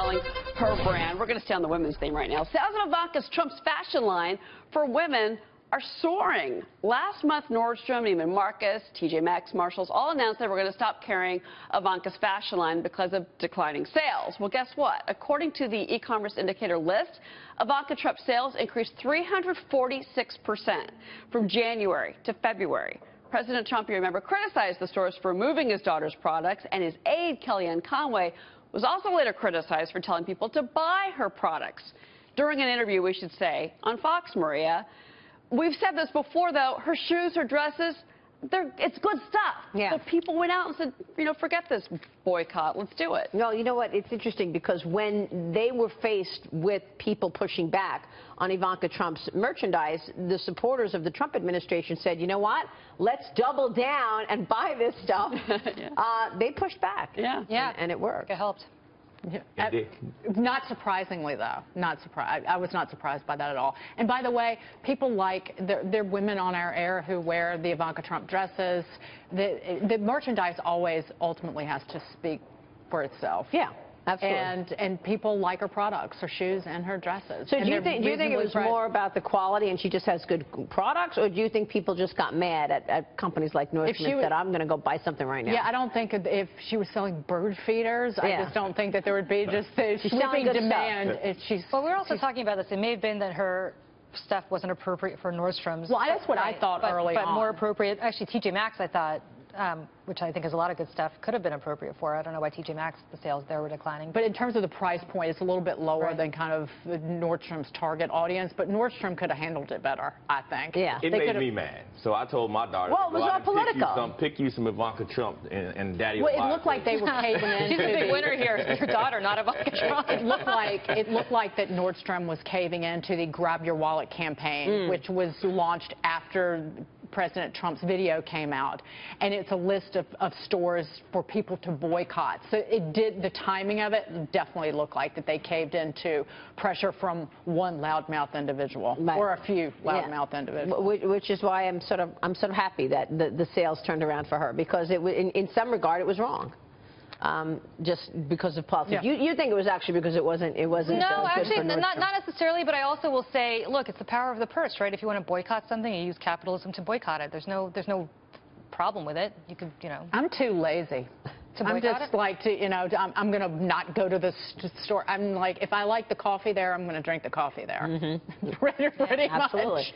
selling her brand. We're going to stay on the women's theme right now. Sales of Ivanka Trump's fashion line for women are soaring. Last month, Nordstrom, Neiman Marcus, TJ Maxx, Marshalls all announced they were going to stop carrying Ivanka's fashion line because of declining sales. Well, guess what? According to the e-commerce indicator list, Ivanka Trump sales increased 346% from January to February. President Trump, you remember, criticized the stores for removing his daughter's products, and his aide, Kellyanne Conway, was also later criticized for telling people to buy her products. During an interview, we should say, on Fox, Maria, we've said this before, though, her shoes, her dresses, it's good stuff. Yeah. But people went out and said, you know, forget this boycott, let's do it. No, you know what? It's interesting because when they were faced with people pushing back on Ivanka Trump's merchandise, the supporters of the Trump administration said, you know what? Let's double down and buy this stuff. Yeah. They pushed back. Yeah. And it worked. It helped. Yeah. Not surprisingly, though. Not surprised. I was not surprised by that at all. And by the way, people like there are women on our air who wear the Ivanka Trump dresses. The merchandise always ultimately has to speak for itself. Yeah. Absolutely. And people like her products, her shoes and her dresses. So do you think it was more about the quality and she just has good products, or do you think people just got mad at companies like Nordstrom and said, I'm going to go buy something right now? Yeah, I don't think if she was selling bird feeders, I just don't think that there would be just the sweeping demand. Well, we're also talking about this. It may have been that her stuff wasn't appropriate for Nordstrom's. Well, that's what I thought early on. But more appropriate. Actually, TJ Maxx, I thought, which I think has a lot of good stuff, could have been appropriate for. I don't know why TJ Maxx, the sales there were declining. But in terms of the price point, it's a little bit lower than kind of Nordstrom's target audience. But Nordstrom could have handled it better, I think. Yeah. It made me mad. So I told my daughter, well, it was all political. Pick you some Ivanka Trump and Daddy. Well, it looked like they were caving in. She's a big winner here. Your daughter, not Ivanka Trump. It looked like that Nordstrom was caving into the Grab Your Wallet campaign, which was launched after President Trump's video came out, and it's a list of stores for people to boycott. So the timing of it definitely looked like that they caved into pressure from one loudmouth individual or a few loudmouth individuals. Which is why I'm sort of happy that the sales turned around for her, because in some regard it was wrong. Just because of politics. Yeah. You think it was actually because it wasn't no, actually, good for not necessarily, but I also will say, look, it's the power of the purse, right? If you want to boycott something, you use capitalism to boycott it. There's no problem with it. You could, you know. I'm too lazy. I'm just like I'm going to not go to the store. I'm like, if I like the coffee there, I'm going to drink the coffee there. Pretty much. Absolutely.